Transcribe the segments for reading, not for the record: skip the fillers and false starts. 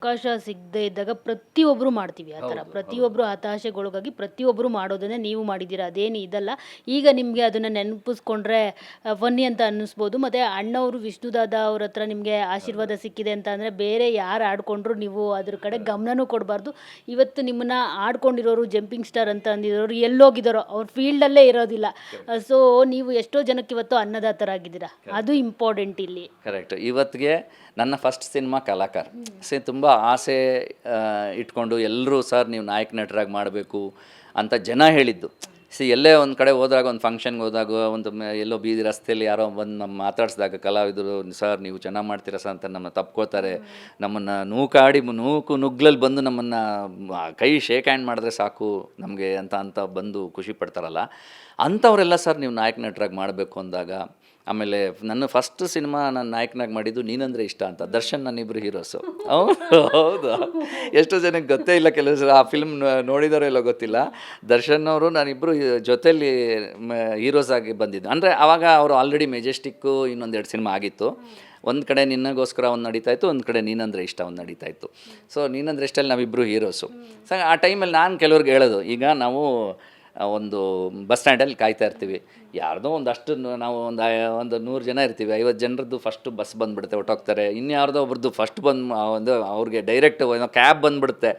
ಅವಕಾಶ ಸಿಗದೆ ಇದ್ದಾಗ ಪ್ರತಿಯೊಬ್ಬರು ಮಾಡ್ತೀವಿ ಆ ಥರ. ಪ್ರತಿಯೊಬ್ಬರು ಹತಾಶೆಗೊಳಗಾಗಿ ಪ್ರತಿಯೊಬ್ಬರು ಮಾಡೋದನ್ನೇ ನೀವು ಮಾಡಿದ್ದೀರಾ. ಅದೇನು ಇದಲ್ಲ. ಈಗ ನಿಮಗೆ ಅದನ್ನು ನೆನಪಿಸ್ಕೊಂಡ್ರೆ ಫನ್ನಿ ಅಂತ ಅನ್ನಿಸ್ಬೋದು. ಮತ್ತು ಅಣ್ಣವರು ವಿಷ್ಣುದಾದ ಅವ್ರ ಹತ್ರ ನಿಮಗೆ ಆಶೀರ್ವಾದ ಸಿಕ್ಕಿದೆ ಅಂತ ಅಂದರೆ ಬೇರೆ ಯಾರು ಆಡ್ಕೊಂಡ್ರು ನೀವು ಅದ್ರ ಕಡೆ ಗಮನನೂ ಕೊಡಬಾರ್ದು. ಇವತ್ತು ನಿಮ್ಮನ್ನು ಆಡ್ಕೊಂಡಿರೋರು ಜಂಪಿಂಗ್ ಸ್ಟಾರ್ ಅಂತ ಅಂದಿರೋರು ಎಲ್ಲೋಗಿದ್ದಾರೋ ಅವ್ರ ಫೀಲ್ಡಲ್ಲೇ ಇರೋದಿಲ್ಲ. ಸೊ ನೀವು ಎಷ್ಟೋ ಜನಕ್ಕೆ ಇವತ್ತು ಅನ್ನದಾತರಾಗಿದ್ದೀರಾ. ಅದು ಇಂಪಾರ್ಟೆಂಟ್ ಇಲ್ಲಿ. ಕರೆಕ್ಟ್. ಇವತ್ತಿಗೆ ನನ್ನ ಫಸ್ಟ್ ಸಿನಿಮಾ ಕಲಾಕಾರ ತುಂಬ ಆಸೆ ಇಟ್ಕೊಂಡು ಎಲ್ಲರೂ ಸರ್ ನೀವು ನಾಯಕ ನಟರಾಗಿ ಮಾಡಬೇಕು ಅಂತ ಜನ ಹೇಳಿದ್ದು. ಎಲ್ಲೇ ಒಂದು ಕಡೆ ಹೋದಾಗ, ಒಂದು ಫಂಕ್ಷನ್ಗೆ ಹೋದಾಗ, ಎಲ್ಲೋ ಬೀದಿ ರಸ್ತೆಯಲ್ಲಿ ಯಾರೋ ಬಂದು ನಮ್ಮ ಮಾತಾಡಿಸಿದಾಗ ಕಲಾವಿದರು ಸರ್ ನೀವು ಚೆನ್ನಾಗಿ ಮಾಡ್ತೀರಾ ಸರ್ ಅಂತ ನಮ್ಮನ್ನು ತಪ್ಕೋತಾರೆ. ನಮ್ಮನ್ನು ನೂಕಾಡಿ ನುಗ್ಲಲ್ಲಿ ಬಂದು ನಮ್ಮನ್ನು ಕೈ ಶೇಕ್ ಹ್ಯಾಂಡ್ ಮಾಡಿದ್ರೆ ಸಾಕು ನಮಗೆ ಅಂತ ಬಂದು ಖುಷಿ ಪಡ್ತಾರಲ್ಲ ಅಂಥವರೆಲ್ಲ ಸರ್ ನೀವು ನಾಯಕ ನಟರಾಗಿ ಮಾಡಬೇಕು ಅಂದಾಗ. ಆಮೇಲೆ ನನ್ನ ಫಸ್ಟ್ ಸಿನಿಮಾ ನಾನು ನಾಯಕನಾಗಿ ಮಾಡಿದ್ದು ನೀನಂದರೆ ಇಷ್ಟ ಅಂತ. ದರ್ಶನ್ ನನ್ನಿಬ್ಬರು ಹೀರೋಸು. ಹೌದು, ಎಷ್ಟೋ ಜನಕ್ಕೆ ಗೊತ್ತೇ ಇಲ್ಲ, ಕೆಲವು ಆ ಫಿಲ್ಮ್ ನೋಡಿದಾರೋ ಎಲ್ಲೋ ಗೊತ್ತಿಲ್ಲ. ದರ್ಶನ್ ಅವರು ನಾನಿಬ್ಬರು ಜೊತೆಯಲ್ಲಿ ಹೀರೋಸ್ ಆಗಿ ಬಂದಿದ್ದು. ಅಂದರೆ ಆವಾಗ ಅವರು ಆಲ್ರೆಡಿ ಮೆಜೆಸ್ಟಿಕ್ಕು ಇನ್ನೊಂದೆರಡು ಸಿನಿಮಾ ಆಗಿತ್ತು. ಒಂದು ಕಡೆ ನಿನ್ನಗೋಸ್ಕರ ಒಂದು ನಡೀತಾಯಿತ್ತು, ಒಂದು ಕಡೆ ನೀನಂದರೆ ಇಷ್ಟ ಒಂದು ನಡೀತಾಯಿತ್ತು. ಸೊ ನೀನಂದರೆ ಇಷ್ಟಲ್ಲಿ ನಾವಿಬ್ಬರು ಹೀರೋಸು. ಸೊ ಆ ಟೈಮಲ್ಲಿ ನಾನು ಕೆಲವ್ರಿಗೆ ಹೇಳೋದು, ಈಗ ನಾವು ಒಂದು ಬಸ್ ಸ್ಟ್ಯಾಂಡಲ್ಲಿ ಕಾಯ್ತಾ ಇರ್ತೀವಿ, ಯಾರ್ದೋ ಒಂದಷ್ಟು ನಾವು ಒಂದು 100 ಜನ ಇರ್ತೀವಿ, 50 ಜನರದ್ದು ಫಸ್ಟು ಬಸ್ ಬಂದುಬಿಡುತ್ತೆ, ಹೊಟ್ಟೋಗ್ತಾರೆ. ಇನ್ಯಾರ್ದೋ ಒಬ್ರದ್ದು ಫಸ್ಟ್ ಒಂದು ಅವ್ರಿಗೆ ಡೈರೆಕ್ಟ್ ಕ್ಯಾಬ್ ಬಂದುಬಿಡುತ್ತೆ.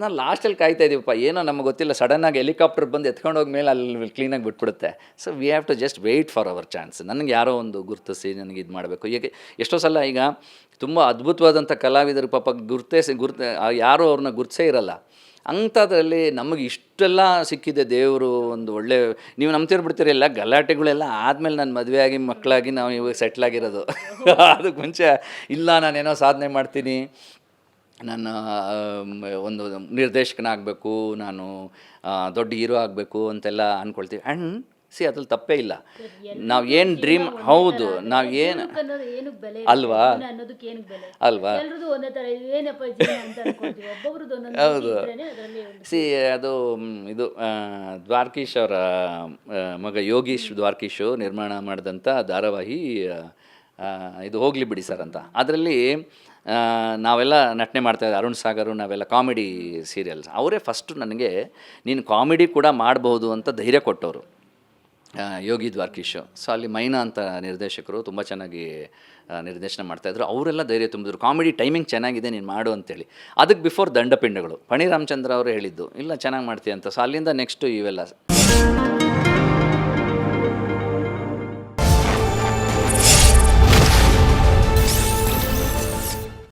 ನಾನು ಲಾಸ್ಟಲ್ಲಿ ಕಾಯ್ತಾ ಇದ್ದೀವಪ್ಪ, ಏನೋ ನಮಗೆ ಗೊತ್ತಿಲ್ಲ, ಸಡನ್ನಾಗಿ ಹೆಲಿಕಾಪ್ಟರ್ ಬಂದು ಎತ್ಕೊಂಡು ಹೋದ ಮೇಲೆ ಅಲ್ಲಿ ಕ್ಲೀನಾಗಿ ಬಿಟ್ಬಿಡುತ್ತೆ. So we have to just wait for our chance. ನನಗೆ ಯಾರೋ ಒಂದು ಗುರುತಿಸಿ ನನಗೆ ಇದು ಮಾಡಬೇಕು. ಈಗ ಎಷ್ಟೋ ಸಲ ಈಗ ತುಂಬ ಅದ್ಭುತವಾದಂಥ ಕಲಾವಿದರು ಪಾಪ ಯಾರೂ ಅವ್ರನ್ನ ಗುರುತಿಸೇ ಇರಲ್ಲ. ಅಂಥದ್ರಲ್ಲಿ ನಮಗೆ ಇಷ್ಟೆಲ್ಲ ಸಿಕ್ಕಿದೆ ದೇವರು. ಒಂದು ಒಳ್ಳೆ ನೀವು ನಂಬ್ತಿರ್ಬಿಡ್ತೀರಿ, ಎಲ್ಲ ಗಲಾಟೆಗಳೆಲ್ಲ ಆದಮೇಲೆ ನಾನು ಮದುವೆ ಆಗಿ ಮಕ್ಕಳಾಗಿ ನಾವು ಇವಾಗ ಸೆಟ್ಲಾಗಿರೋದು. ಅದಕ್ಕೆ ಮುಂಚೆ ಇಲ್ಲ ನಾನೇನೋ ಸಾಧನೆ ಮಾಡ್ತೀನಿ, ನಾನು ಒಂದು ನಿರ್ದೇಶಕನಾಗಬೇಕು, ನಾನು ದೊಡ್ಡ ಹೀರೋ ಆಗಬೇಕು ಅಂತೆಲ್ಲ ಅಂದ್ಕೊಳ್ತೀವಿ. ಆ್ಯಂಡ್ ಅದ್ರಲ್ಲಿ ತಪ್ಪೇ ಇಲ್ಲ. ನಾವು ಏನು ಡ್ರೀಮ್, ಹೌದು ನಾವು ಏನು ಅಲ್ವಾ ಅಲ್ವಾ ಹೌದು. ಅದು ಇದು ದ್ವಾರಕೀಶ್ ಅವರ ಮಗ ಯೋಗೀಶ್ ದ್ವಾರಕೀಶು ನಿರ್ಮಾಣ ಮಾಡಿದಂಥ ಧಾರಾವಾಹಿ ಇದು ಹೋಗಲಿ ಬಿಡಿ ಸರ್ ಅಂತ. ಅದರಲ್ಲಿ ನಾವೆಲ್ಲ ನಟನೆ ಮಾಡ್ತಾಯಿದ್ದೆ, ಅರುಣ್ ಸಾಗರು, ನಾವೆಲ್ಲ ಕಾಮಿಡಿ ಸೀರಿಯಲ್ಸ್. ಅವರೇ ಫಸ್ಟು ನನಗೆ ನೀನು ಕಾಮಿಡಿ ಕೂಡ ಮಾಡ್ಬೋದು ಅಂತ ಧೈರ್ಯ ಕೊಟ್ಟವರು, ಯೋಗಿ ದ್ವಾರಕೀಶು. ಸೊ ಅಲ್ಲಿ ಮೈನಾ ಅಂತ ನಿರ್ದೇಶಕರು ತುಂಬ ಚೆನ್ನಾಗಿ ನಿರ್ದೇಶನ ಮಾಡ್ತಾಯಿದ್ರು. ಅವರೆಲ್ಲ ಧೈರ್ಯ ತುಂಬಿದ್ರು, ಕಾಮಿಡಿ ಟೈಮಿಂಗ್ ಚೆನ್ನಾಗಿದೆ ನೀನು ಮಾಡು ಅಂತೇಳಿ. ಅದಕ್ಕೆ ಬಿಫೋರ್ ದಂಡಪಿಂಡಗಳು ಫಣಿ ರಾಮಚಂದ್ರ ಅವರು ಹೇಳಿದ್ದು ಇಲ್ಲ ಚೆನ್ನಾಗಿ ಮಾಡ್ತೀಯ ಅಂತ. ಸೊ ಅಲ್ಲಿಂದ ನೆಕ್ಸ್ಟು ಇವೆಲ್ಲ